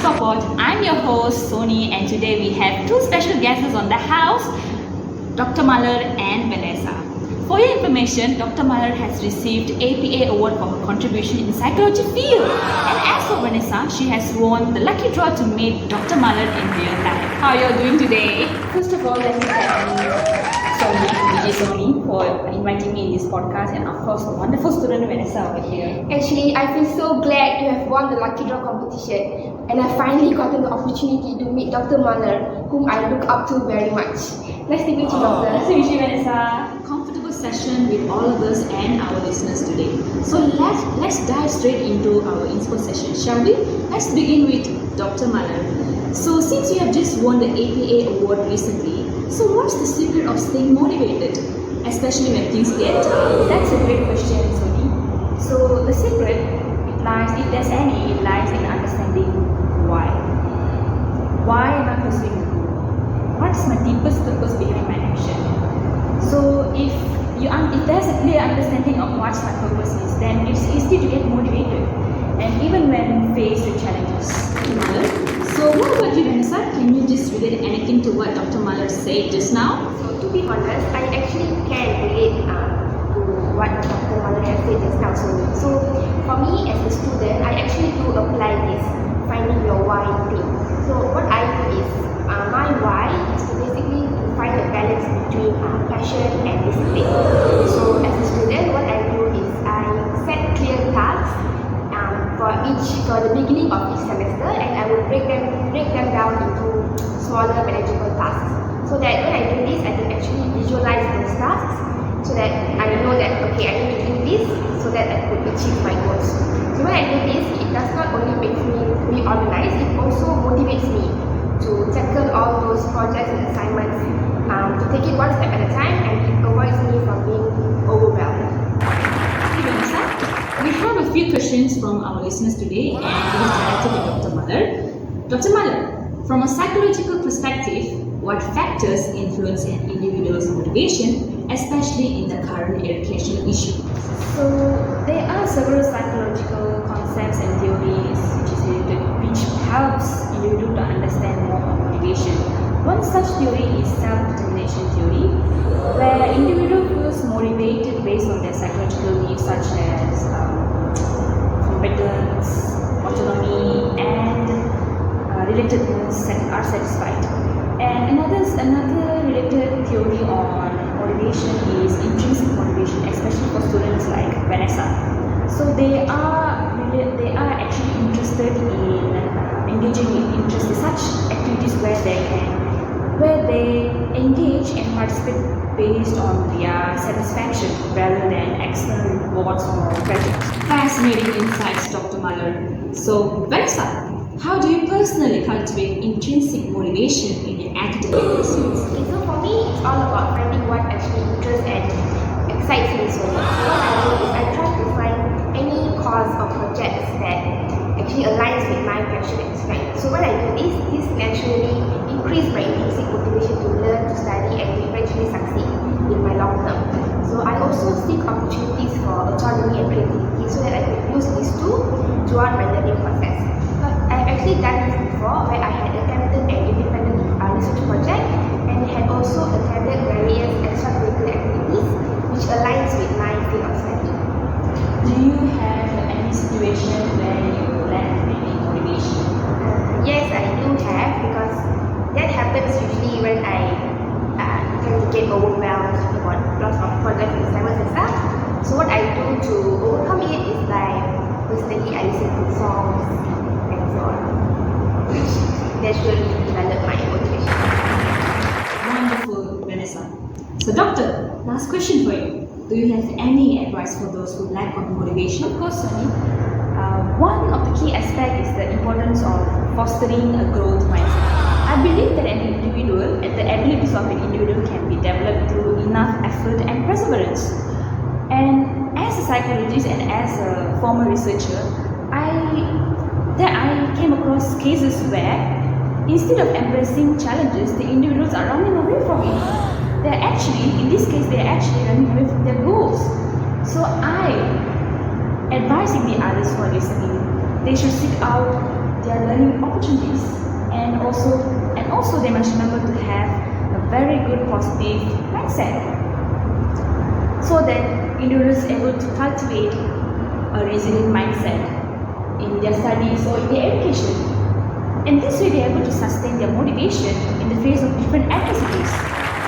for Pod. I'm your host Soni, and today we have two special guests on the house, Dr. Malar and Vanessa. For your information, Dr. Malar has received APA award for her contribution in psychology field. And as for Vanessa, she has won the lucky draw to meet Dr. Malar in real life. How are you doing today? First of all, let me thank Soni for inviting me in this podcast, and of course the wonderful student Vanessa over here. Actually, I feel so glad you have won the Lucky Draw competition, and I finally gotten the opportunity to meet Dr. Malar, whom I look up to very much. Nice to meet you, Doctor. Nice to meet you, Vanessa. Comfortable session with all of us and our listeners today. So let's dive straight into our inspo session, shall we? Let's begin with Dr. Malar. So since you have just won the APA award recently, so what's the secret of staying motivated, especially when things get tough? That's a great question, Soni. So the secret, if there's any, it lies in understanding why. Why am I pursuing the goal? What's my deepest purpose behind my action? So if there's a clear understanding of what my purpose is, then it's easy to get motivated, and even when faced with challenges. So what about you, Vanessa? Can you just relate anything to what Dr. Malar said just now? So to be honest, I actually can relate to what Dr. Malar has said just now. So for me as a student, I actually do apply this finding your why thing. So what I do is, my why is to basically find a balance between passion and discipline. So as a student, what I do is I set clear tasks for the beginning of each semester, and I will break them down into smaller manageable tasks, so that when I do this, I can actually visualize those tasks, so that I know that okay, I need to do this so that I could achieve my goals. So when I do this, it does not only make me organized, it also motivates me to tackle all those projects and assignments, to take it one step at a time, and it avoids me from being overwhelmed. We have a few questions from our listeners today, and it is directed to Dr. Malar. Dr. Malar, from a psychological perspective, what factors influence an individual's motivation, especially in the current educational issue? So there are several psychological concepts and theories which helps individual to understand more on motivation. One such theory is self-determination theory, where individual feels motivated based on their psychological needs such as competence, autonomy, and relatedness are satisfied. And another related theory on motivation is intrinsic motivation, especially for students like Vanessa. So they are actually interested in engaging in such activities where they engage and participate based on their satisfaction rather than external rewards or pressures. Fascinating insights, Dr. Malar. So, Vanessa, how do you personally cultivate intrinsic motivation in your academic pursuits? Okay, so for me, it's all about finding what actually interests and excites me so much. So what I do is I try to find any cause or projects that actually aligns with my passion and strength. So when I do this naturally increase my intrinsic motivation to learn, to study, and to eventually succeed in my long term. So I also seek opportunities for autonomy and creativity so that I can use these two throughout my learning process. But I've actually done this before, where I had attempted an independent research project and had also attended various extracurricular activities which aligns with my field of study. Do you have any situation where you lack any motivation? Yes, I do have, because that happens usually when I tend to get overwhelmed about lots of projects and assignments and stuff. So what I do to overcome it is like, personally I listen to songs and so on, which naturally develop my motivation. Wonderful, Vanessa. So, Doctor, last question for you. Do you have any advice for those who lack of motivation? Of course, Soni. One of the key aspects is the importance of fostering a growth mindset. I believe that an individual and the abilities of an individual can be developed through enough effort and perseverance. And as a psychologist and as a former researcher, I came across cases where instead of embracing challenges, the individuals are running away from it. In this case, they're actually running away from their goals. So advising the others who are listening, they should seek out their learning opportunities, and also they must remember to have a very good positive mindset, so that individuals are able to cultivate a resilient mindset in their studies or in their education. And this way they are able to sustain their motivation in the face of different adversities.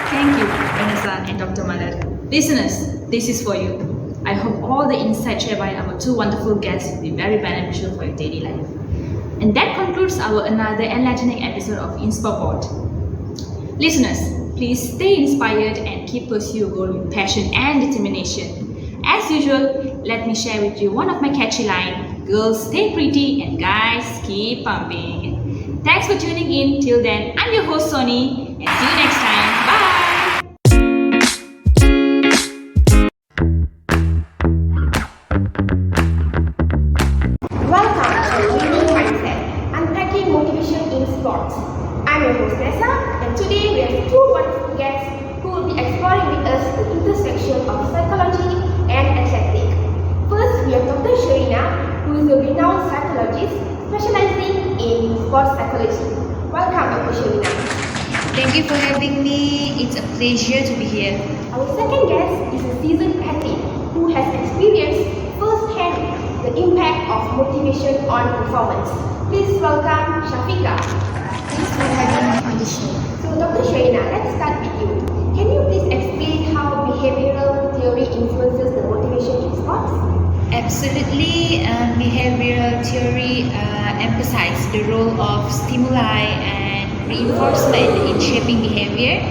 Thank you, Vanessa and Dr. Malar. Listeners, this is for you. I hope all the insights shared by our two wonderful guests will be very beneficial for your daily life. And that concludes our another enlightening episode of InspirePod. Listeners, please stay inspired and keep pursuing your goal with passion and determination. As usual, let me share with you one of my catchy lines: girls stay pretty and guys keep pumping. Thanks for tuning in. Till then, I'm your host Sony, and see you next time. Bye! Welcome to Winning Mindset, Unpacking Motivation in Sports. I'm your host Nessa, and today we have two wonderful guests who will be exploring with us the intersection of psychology and athletics. First, we have Dr. Sherina, who is a renowned psychologist specializing in sports psychology. Welcome, Dr. Sherina. Thank you for having me. It's a pleasure to be here. Our second guest is a seasoned athlete who has experienced firsthand the impact of motivation on performance. Please welcome Shafika. Thanks for having me on the show. So, Dr. Sherina, let's start with you. Can you please explain how behavioral theory influences the motivation in sports? Absolutely. Behavioral theory emphasizes the role of stimuli and reinforcement in shaping behavior.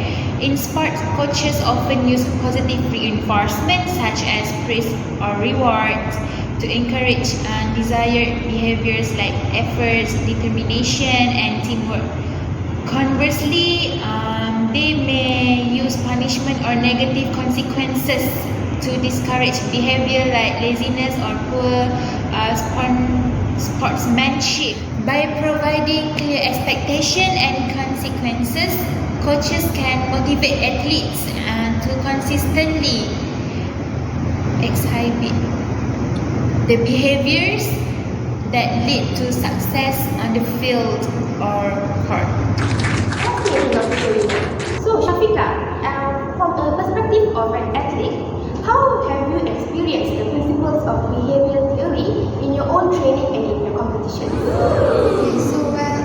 In sports, coaches often use positive reinforcement such as praise or rewards to encourage desired behaviors like efforts, determination, and teamwork. Conversely, they may use punishment or negative consequences to discourage behavior like laziness or poor sportsmanship. By providing clear expectation and consequences, coaches can motivate athletes to consistently exhibit the behaviors that lead to success on the field or court. Fascinating, Dr. Sherina. So, Shafika, from a perspective of an athlete, how have you experienced the principles of behavioral theory in your own training and in your competition?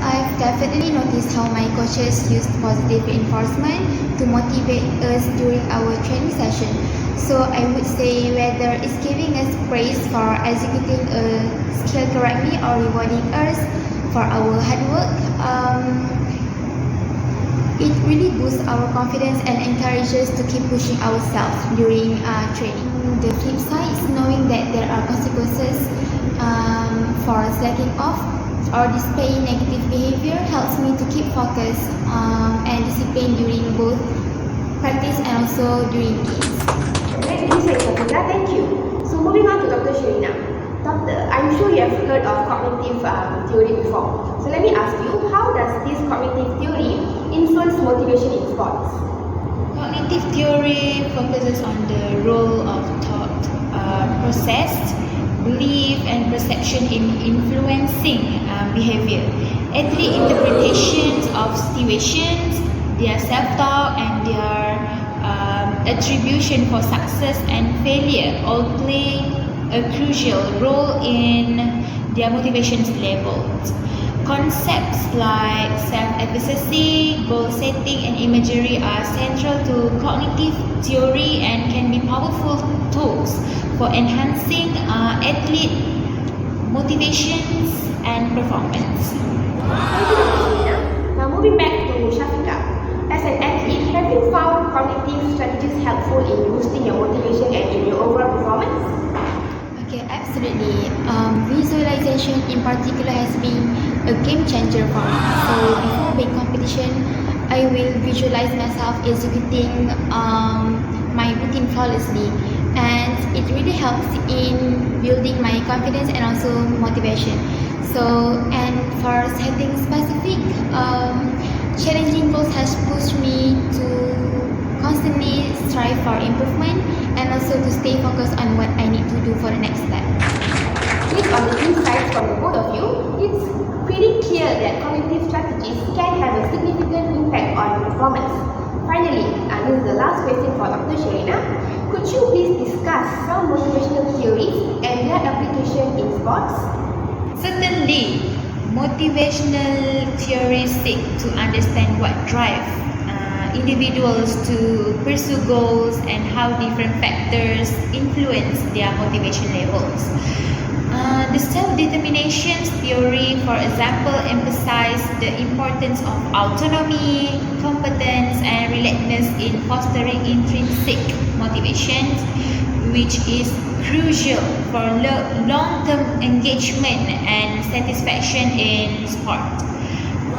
I've definitely noticed how my coaches used positive reinforcement to motivate us during our training session. So I would say whether it's giving us praise for executing a skill correctly or rewarding us for our hard work, it really boosts our confidence and encourages to keep pushing ourselves during training. The flip side is knowing that there are consequences for slacking off or displaying negative behavior helps me to keep focus and discipline during both practice and also during games. Great insight, Shafika. Thank you. So, moving on to Dr. Sherina. Doctor, I'm sure you have heard of cognitive theory before. So, let me ask you, how does this cognitive theory influence motivation in sports? Cognitive theory focuses on the role of thought, process, belief, and perception in influencing behavior. Athlete interpretations of situations, their self-talk, and their attribution for success and failure all play a crucial role in their motivations levels. Concepts like self-efficacy, goal setting, and imagery are central to cognitive theory and can be powerful tools for enhancing athlete motivations and performance. Thank you, Dr. Sherina. Now, moving back to Shafika. As an athlete, have you found cognitive strategies helpful in boosting your motivation and in your overall performance? Okay, absolutely. Visualization in particular has been a game changer for me. So before big competition, I will visualize myself executing my routine flawlessly, and it really helps in building my confidence and also motivation. So, and for setting specific challenging goals has pushed me to constantly strive for improvement and also to stay focused on what I need to do for the next step. Based on the insights from the both of you, it's pretty performance. Finally, this is the last question for Dr. Sherina. Could you please discuss some motivational theories and their application in sports? Certainly, motivational theories seek to understand what drives individuals to pursue goals and how different factors influence their motivation levels. The self-determination theory, for example, emphasizes the importance of autonomy, competence, and relentlessness in fostering intrinsic motivations, which is crucial for long-term engagement and satisfaction in sport.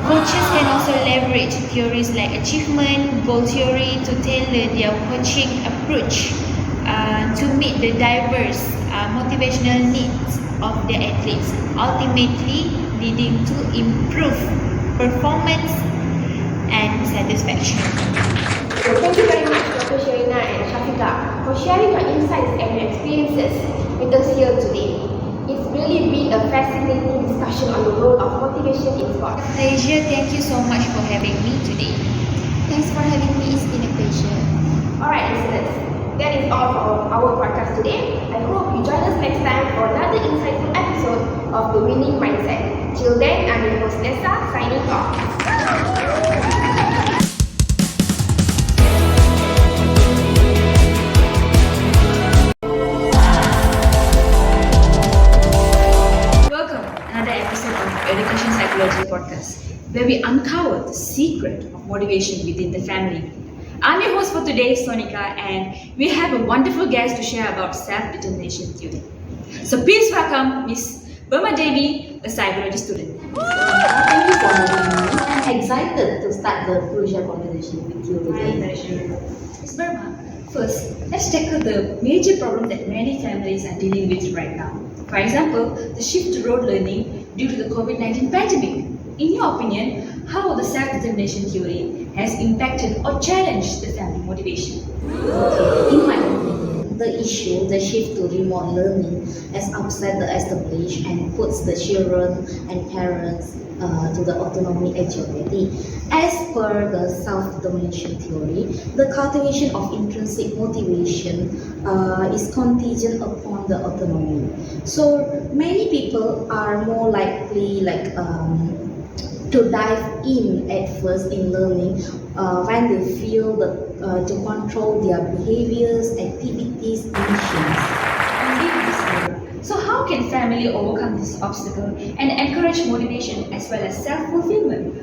Coaches can also leverage theories like achievement goal theory to tailor their coaching approach to meet the diverse motivational needs of their athletes, ultimately leading to improved performance and satisfaction. So thank you very much Dr. Sherina and Shafiqah for sharing your insights and your experiences with us here today. It's really been a fascinating discussion on the role of motivation in sport. Pleasure, thank you so much for having me today. Thanks for having me. It's been a pleasure. Alright listeners, that is all for our podcast today. I hope you join us next time for another insightful episode of The Winning Mindset. Till then, I'm your host Nessa signing off. Welcome to another episode of Education Psychology Podcast, where we uncover the secret of motivation within the family. I'm your host for today, Sonika, and we have a wonderful guest to share about self-determination theory. So please welcome Miss Burma Devi, a psychology student. Thank you for having me. I'm excited to start the crucial conversation with you today. Miss Burma, first, let's tackle the major problem that many families are dealing with right now. For example, the shift to rote learning due to the COVID-19 pandemic. In your opinion, how the self-determination theory has impacted or challenged the family motivation? In my opinion, the shift to remote learning has upset the established and puts the children and parents to the autonomy agility. As per the self-determination theory, the cultivation of intrinsic motivation is contingent upon the autonomy. So many people are more likely to dive in at first in learning when they feel to control their behaviors, activities, actions. So how can family overcome this obstacle and encourage motivation as well as self-fulfillment?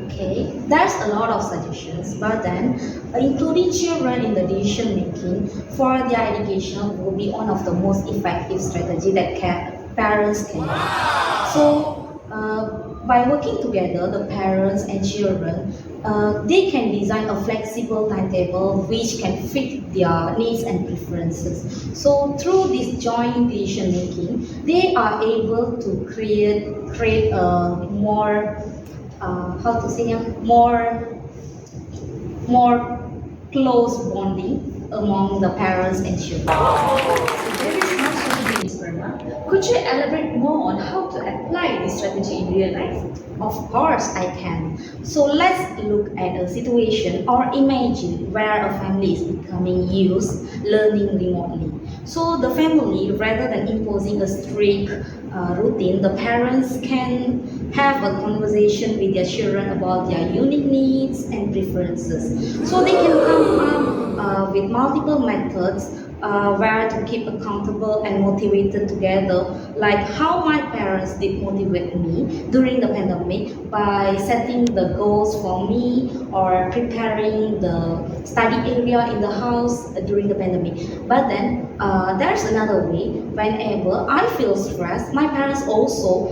Okay, there's a lot of suggestions, but then including children in the decision making for their education will be one of the most effective strategy that parents can do. So by working together, the parents and children, they can design a flexible timetable which can fit their needs and preferences. So through this joint decision making, they are able to create a more more close bonding among the parents and children. There is much to be, Ms. Burma. Could you elaborate more on how to apply this strategy in real life? Of course I can. So let's look at a situation or imagine where a family is becoming used learning remotely. So the family, rather than imposing a strict routine, the parents can have a conversation with their children about their unique needs and preferences. So they can come up with multiple methods where to keep accountable and motivated together, like how my parents did motivate me during the pandemic by setting the goals for me or preparing the study area in the house during the pandemic. But then there's another way. Whenever I feel stressed, my parents also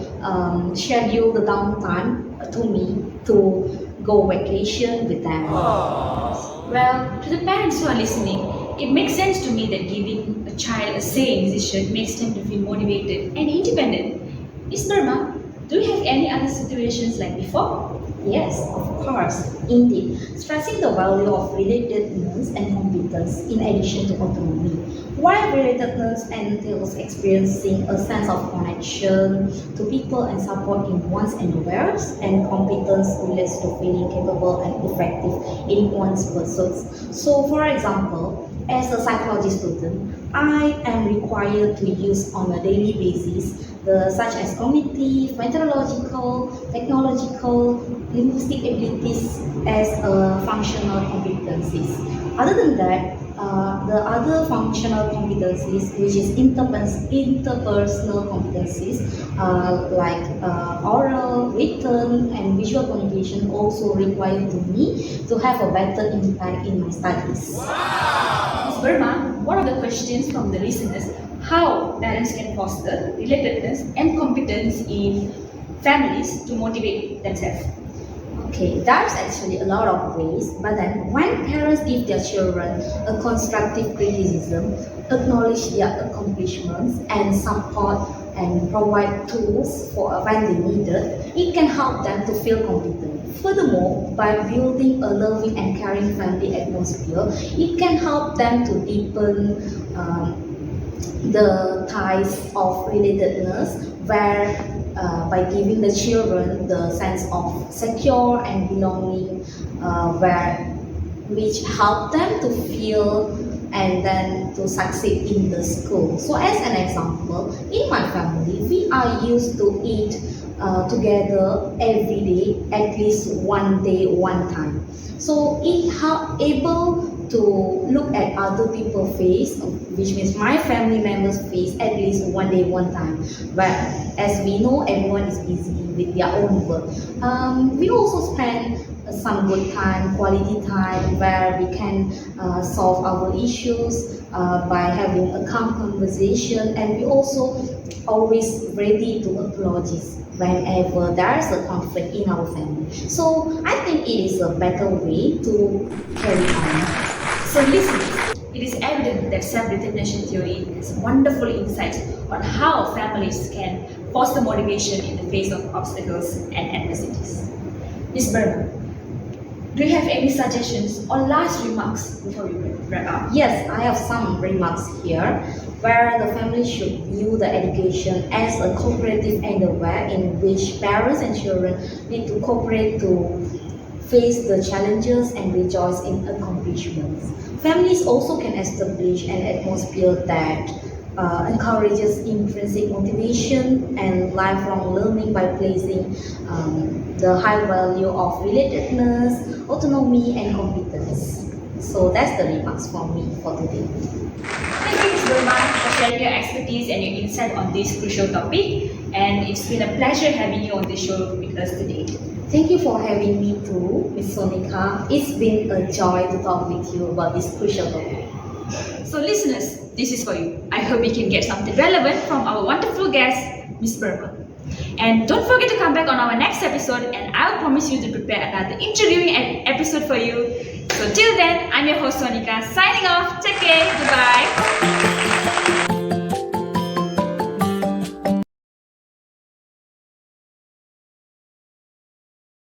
schedule the downtime to me to go vacation with them. Well, to the parents who are listening, it makes sense to me that giving a child a say in decision makes them to feel motivated and independent. Ms. Burma, Do you have any other situations like before? Yes, of course, indeed. Stressing the value of relatedness and competence in addition to autonomy. While relatedness entails experiencing a sense of connection to people and support in one's endeavors, and competence relates to feeling capable and effective in one's pursuits. So, for example, as a psychology student, I am required to use on a daily basis such as cognitive, methodological, technological, linguistic abilities as functional competencies. Other than that, the other functional competencies, which is interpersonal competencies like oral, written, and visual communication, also require to me to have a better impact in my studies. Ms. Burma, one of the questions from the listeners: how parents can foster relatedness and competence in families to motivate themselves? Okay, there's actually a lot of ways, but then when parents give their children a constructive criticism, acknowledge their accomplishments, and support and provide tools for when they need it can help them to feel competent. Furthermore, by building a loving and caring family atmosphere, it can help them to deepen the ties of relatedness, where by giving the children the sense of secure and belonging, which help them to feel and then to succeed in the school. So as an example, in my family, we are used to eat together every day, at least one day, one time. So it able to look at other people's face, which means my family members' face, at least one day, one time. But as we know, everyone is busy with their own work. We also spend some good time, quality time, where we can solve our issues by having a calm conversation, and we also always ready to apologize whenever there is a conflict in our family. So I think it is a better way to carry on. So listeners, it is evident that self-determination theory has wonderful insights on how families can foster motivation in the face of obstacles and adversities. Ms. Burma, do you have any suggestions or last remarks before we wrap up? Yes, I have some remarks here, where the family should view the education as a cooperative endeavor in which parents and children need to cooperate to face the challenges and rejoice in accomplishments. Families also can establish an atmosphere that encourages intrinsic motivation and lifelong learning by placing the high value of relatedness, autonomy, and competence. So that's the remarks from me for today. Thank you, Ms. Burma, for sharing your expertise and your insight on this crucial topic. And it's been a pleasure having you on this show with us today. Thank you for having me too, Ms. Sonika. It's been a joy to talk with you about this crucial topic. So listeners, this is for you. I hope you can get something relevant from our wonderful guest, Ms. Burma. And don't forget to come back on our next episode, and I'll promise you to prepare another intriguing episode for you. So till then, I'm your host Sonika, signing off. Take care. Goodbye.